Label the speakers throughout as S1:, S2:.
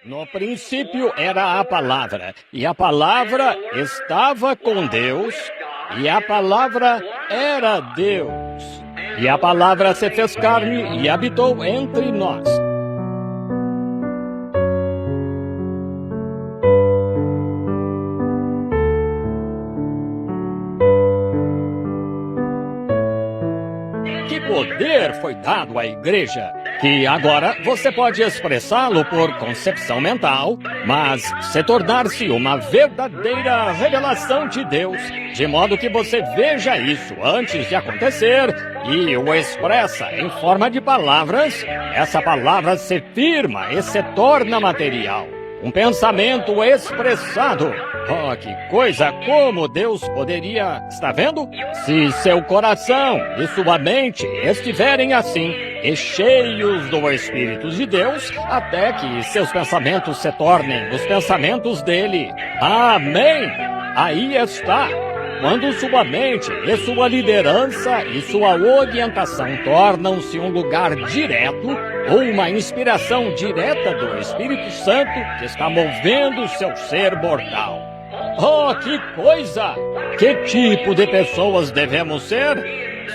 S1: No princípio era a palavra, e a palavra estava com Deus, e a palavra era Deus. E a palavra se fez carne e habitou entre nós. Que poder foi dado à igreja, que agora você pode expressá-lo por concepção mental, mas se tornar-se uma verdadeira revelação de Deus, de modo que você veja isso antes de acontecer e o expressa em forma de palavras, essa palavra se firma e se torna material. Um pensamento expressado. Oh, que coisa! Como Deus poderia... Está vendo? Se seu coração e sua mente estiverem assim, e cheios do Espírito de Deus, até que seus pensamentos se tornem os pensamentos dele. Amém! Aí está. Quando sua mente e sua liderança e sua orientação tornam-se um lugar direto, ou uma inspiração direta do Espírito Santo que está movendo seu ser mortal. Oh, que coisa! Que tipo de pessoas devemos ser?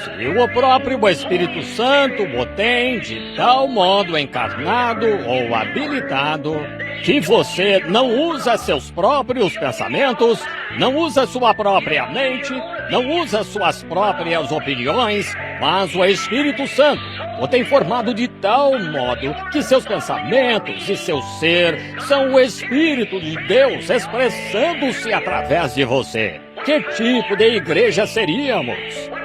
S1: Se o próprio Espírito Santo o tem de tal modo encarnado ou habilitado que você não usa seus próprios pensamentos, não usa sua própria mente, não usa suas próprias opiniões, mas o Espírito Santo o tem formado de tal modo que seus pensamentos e seu ser são o Espírito de Deus expressando-se através de você. Que tipo de igreja seríamos?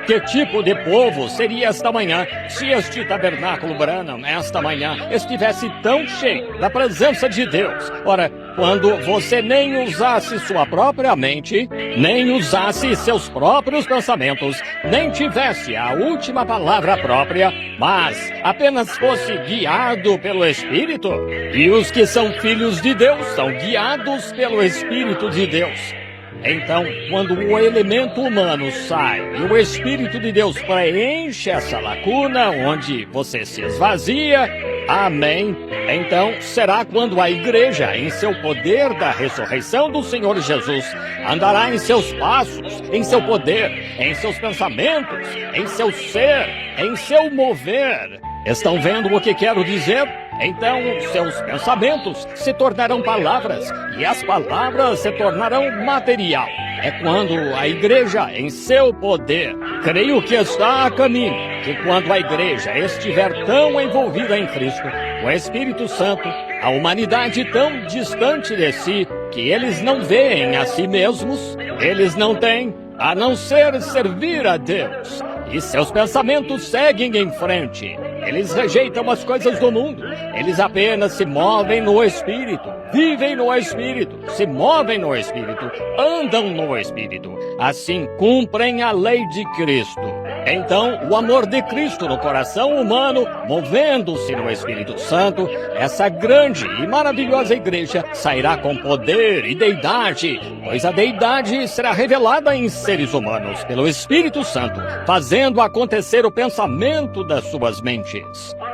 S1: Que tipo de povo seria esta manhã se este tabernáculo Branham, esta manhã, estivesse tão cheio da presença de Deus? Ora, quando você nem usasse sua própria mente, nem usasse seus próprios pensamentos, nem tivesse a última palavra própria, mas apenas fosse guiado pelo Espírito, e os que são filhos de Deus são guiados pelo Espírito de Deus. Então, quando o elemento humano sai e o Espírito de Deus preenche essa lacuna onde você se esvazia, amém. Então, será quando a igreja, em seu poder da ressurreição do Senhor Jesus, andará em seus passos, em seu poder, em seus pensamentos, em seu ser, em seu mover. Estão vendo o que quero dizer? Então, seus pensamentos se tornarão palavras, e as palavras se tornarão material. É quando a igreja, em seu poder, creio que está a caminho, que quando a igreja estiver tão envolvida em Cristo, o Espírito Santo, a humanidade tão distante de si, que eles não veem a si mesmos, eles não têm a não ser servir a Deus. E seus pensamentos seguem em frente. Eles rejeitam as coisas do mundo. Eles apenas se movem no Espírito, vivem no Espírito, se movem no Espírito, andam no Espírito. Assim cumprem a lei de Cristo. Então, o amor de Cristo no coração humano, movendo-se no Espírito Santo, essa grande e maravilhosa igreja sairá com poder e deidade, pois a deidade será revelada em seres humanos pelo Espírito Santo, fazendo acontecer o pensamento das suas mentes.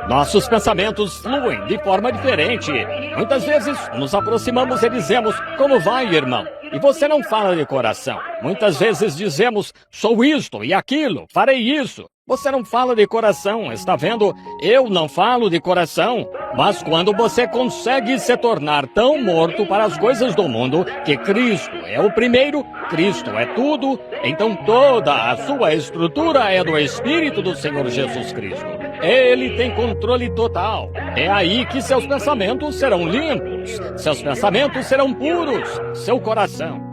S1: Nossos pensamentos fluem de forma diferente. Muitas vezes nos aproximamos e dizemos, como vai, irmão? E você não fala de coração. Muitas vezes dizemos, sou isto e aquilo, farei isso. Você não fala de coração, está vendo? Eu não falo de coração. Mas quando você consegue se tornar tão morto para as coisas do mundo, que Cristo é o primeiro, Cristo é tudo, então toda a sua estrutura é do Espírito do Senhor Jesus Cristo. Ele tem controle total. É aí que seus pensamentos serão limpos, seus pensamentos serão puros, seu coração.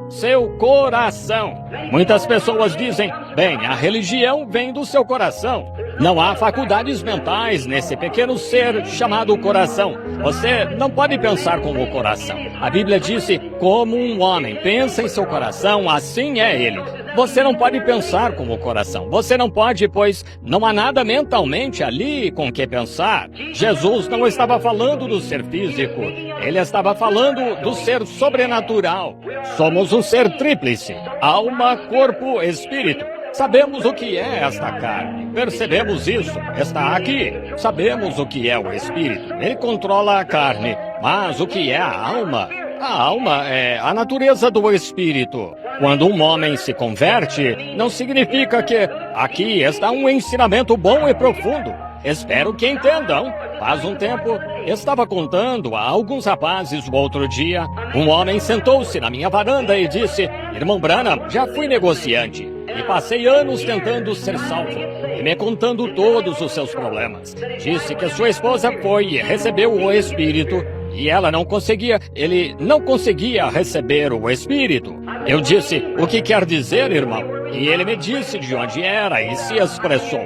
S1: Muitas pessoas dizem, bem, a religião vem do seu coração. Não há faculdades mentais nesse pequeno ser chamado coração. Você não pode pensar com o coração. A Bíblia disse, como um homem pensa em seu coração, assim é ele. Você não pode pensar com o coração. Você não pode, pois não há nada mentalmente ali com que pensar. Jesus não estava falando do ser físico. Ele estava falando do ser sobrenatural. Somos um ser tríplice, alma, corpo, espírito. Sabemos o que é esta carne. Percebemos isso. Está aqui. Sabemos o que é o espírito. Ele controla a carne. Mas o que é a alma? A alma é a natureza do espírito. Quando um homem se converte, não significa que aqui está um ensinamento bom e profundo. Espero que entendam. Faz um tempo, estava contando a alguns rapazes o outro dia. Um homem sentou-se na minha varanda e disse: Irmão Branham, já fui negociante e passei anos tentando ser salvo. E me contando todos os seus problemas. Disse que sua esposa foi e recebeu o Espírito e ele não conseguia receber o Espírito. Eu disse: o que quer dizer, irmão? E ele me disse de onde era e se expressou.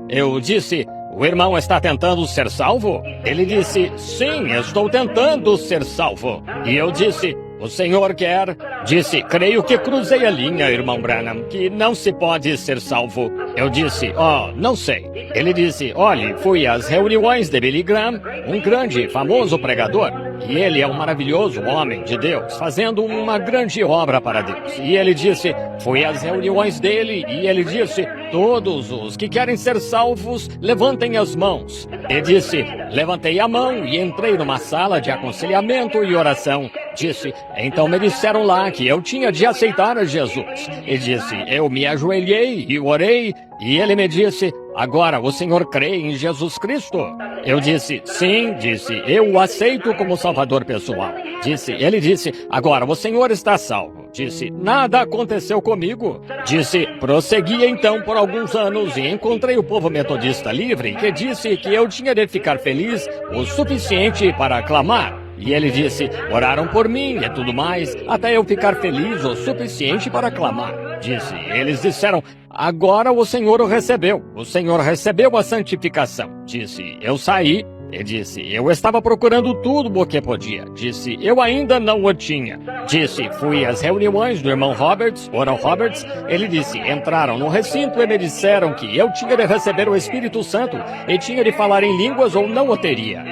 S1: Eu disse: o irmão está tentando ser salvo? Ele disse: sim, estou tentando ser salvo. E eu disse: o senhor quer? Disse: creio que cruzei a linha, irmão Branham, que não se pode ser salvo. Eu disse: não sei. Ele disse: olhe, fui às reuniões de Billy Graham, um grande, famoso pregador. E ele é um maravilhoso homem de Deus, fazendo uma grande obra para Deus. E ele disse: fui às reuniões dele e ele disse: todos os que querem ser salvos, levantem as mãos. Ele disse: levantei a mão e entrei numa sala de aconselhamento e oração. Disse: então me disseram lá que eu tinha de aceitar a Jesus. E disse: eu me ajoelhei e orei. E ele me disse: agora o senhor crê em Jesus Cristo? Eu disse: sim. Disse: eu o aceito como salvador pessoal. Ele disse: agora o senhor está salvo. Disse: nada aconteceu comigo. Disse: prossegui então por alguns anos e encontrei o povo metodista livre que disse que eu tinha de ficar feliz o suficiente para clamar. E ele disse: oraram por mim e tudo mais, até eu ficar feliz o suficiente para clamar. Eles disseram: agora o Senhor o recebeu. O Senhor recebeu a santificação. Eu saí. Ele disse: eu estava procurando tudo o que podia. Eu ainda não o tinha. Fui às reuniões do irmão Roberts, Oral Roberts. Ele disse: entraram no recinto e me disseram que eu tinha de receber o Espírito Santo e tinha de falar em línguas ou não o teria.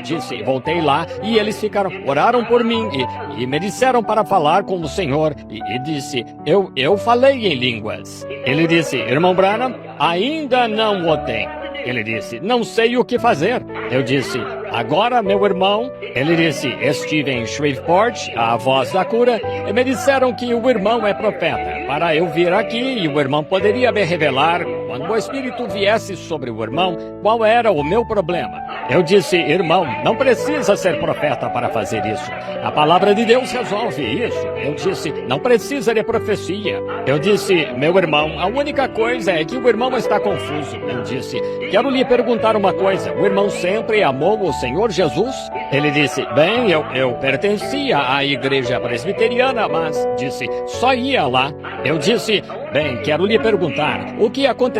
S1: Voltei lá e eles oraram por mim e me disseram para falar com o Senhor. E disse: eu falei em línguas. Ele disse: irmão Branham, ainda não o tem. Ele disse: não sei o que fazer. Eu disse: agora, meu irmão. Ele disse: estive em Shreveport, a voz da cura, e me disseram que o irmão é profeta, para eu vir aqui e o irmão poderia me revelar, quando o Espírito viesse sobre o irmão, qual era o meu problema. Eu disse: irmão, não precisa ser profeta para fazer isso. A palavra de Deus resolve isso. Eu disse: não precisa de profecia. Eu disse: meu irmão, a única coisa é que o irmão está confuso. Eu disse: quero lhe perguntar uma coisa. O irmão sempre amou o Senhor Jesus? Ele disse: bem, eu pertencia à igreja presbiteriana, mas, só ia lá. Eu disse: bem, quero lhe perguntar, o que aconteceu?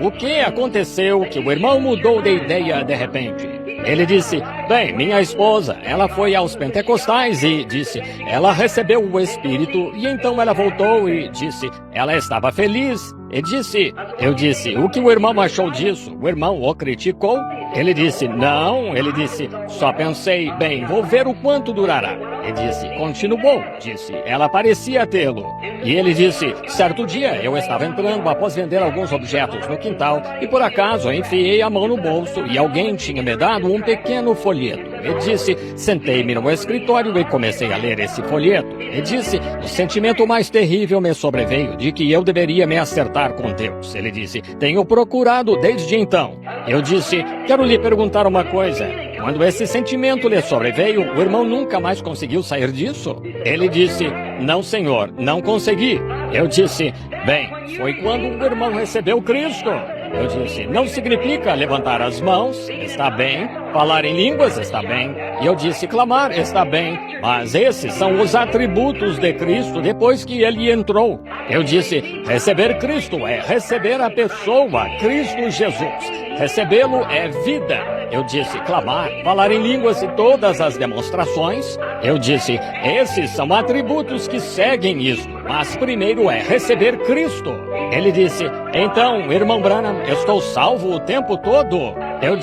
S1: O que aconteceu que o irmão mudou de ideia de repente? Ele disse: bem, minha esposa, ela foi aos pentecostais e ela recebeu o Espírito e então ela voltou e ela estava feliz. Eu disse: o que o irmão achou disso? O irmão o criticou? Ele disse: não. Ele disse: só pensei, bem, vou ver o quanto durará. Ele continuou. Ela parecia tê-lo. E ele disse: certo dia eu estava entrando após vender alguns objetos no quintal e por acaso enfiei a mão no bolso e alguém tinha me dado um pequeno folheto. Ele sentei-me no escritório e comecei a ler esse folheto. Ele o sentimento mais terrível me sobreveio de que eu deveria me acertar com Deus. Ele tenho procurado desde então. Eu quero lhe perguntar uma coisa. Quando esse sentimento lhe sobreveio, o irmão nunca mais conseguiu sair disso? Ele disse: não, senhor, não consegui. Eu bem, foi quando o irmão recebeu Cristo. Eu não significa levantar as mãos, está bem. Falar em línguas, está bem. E eu clamar, está bem. Mas esses são os atributos de Cristo depois que ele entrou. Eu receber Cristo é receber a pessoa, Cristo Jesus. Recebê-lo é vida. Eu clamar, falar em línguas e todas as demonstrações. Eu esses são atributos que seguem isto. Mas primeiro é receber Cristo. Ele então, irmão Branham, estou salvo o tempo todo? Eu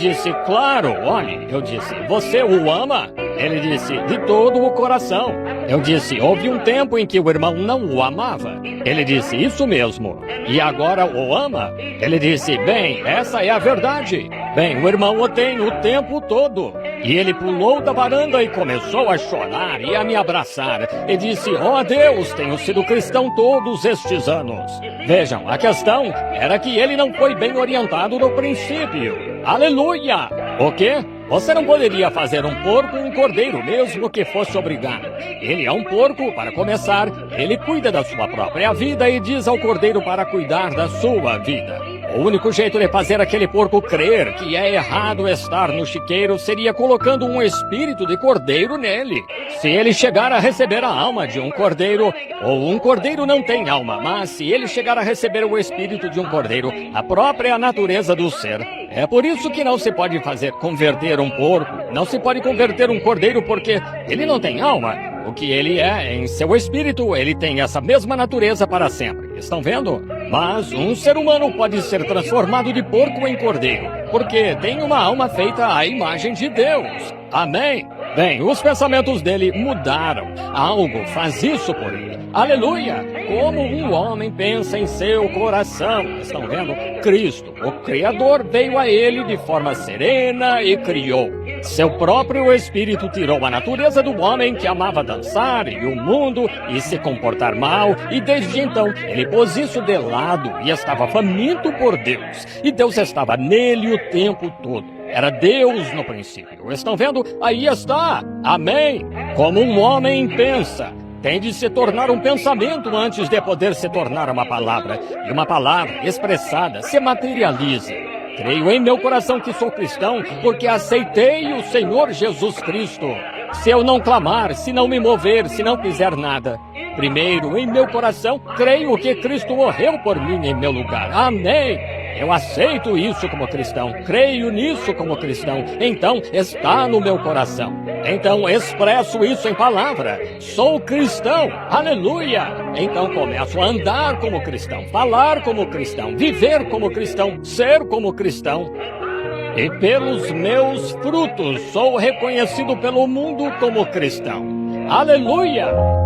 S1: claro, olhe. Eu você o ama? Ele disse, de todo o coração. Eu disse, houve um tempo em que o irmão não o amava. Ele disse, isso mesmo. E agora o ama? Ele disse, bem, essa é a verdade. Bem, o irmão o tem o tempo todo. E ele pulou da varanda e começou a chorar e a me abraçar. E disse, oh Deus, tenho sido cristão todos estes anos. Vejam, a questão era que ele não foi bem orientado no princípio. Aleluia! O quê? Você não poderia fazer um porco um cordeiro, mesmo que fosse obrigado. Ele é um porco, para começar. Ele cuida da sua própria vida e diz ao cordeiro para cuidar da sua vida. O único jeito de fazer aquele porco crer que é errado estar no chiqueiro seria colocando um espírito de cordeiro nele. Se ele chegar a receber a alma de um cordeiro, ou um cordeiro não tem alma, mas se ele chegar a receber o espírito de um cordeiro, a própria natureza do ser. É por isso que não se pode converter um porco, não se pode converter um cordeiro porque ele não tem alma. O que ele é, em seu espírito, ele tem essa mesma natureza para sempre. Estão vendo? Mas um ser humano pode ser transformado de porco em cordeiro, porque tem uma alma feita à imagem de Deus. Amém? Bem, os pensamentos dele mudaram. Algo faz isso por ele. Aleluia! Como um homem pensa em seu coração. Estão vendo? Cristo, o Criador, veio a ele de forma serena e criou. Seu próprio espírito tirou a natureza do homem que amava dançar e o mundo e se comportar mal. E desde então, ele pôs isso de lado e estava faminto por Deus. E Deus estava nele o tempo todo. Era Deus no princípio. Estão vendo? Aí está. Amém. Como um homem pensa. Tem de se tornar um pensamento antes de poder se tornar uma palavra. E uma palavra expressada se materializa. Creio em meu coração que sou cristão porque aceitei o Senhor Jesus Cristo. Se eu não clamar, se não me mover, se não fizer nada, primeiro, em meu coração, creio que Cristo morreu por mim em meu lugar. Amém. Eu aceito isso como cristão, creio nisso como cristão, então está no meu coração. Então expresso isso em palavra. Sou cristão, aleluia! Então começo a andar como cristão, falar como cristão, viver como cristão, ser como cristão. E pelos meus frutos sou reconhecido pelo mundo como cristão. Aleluia!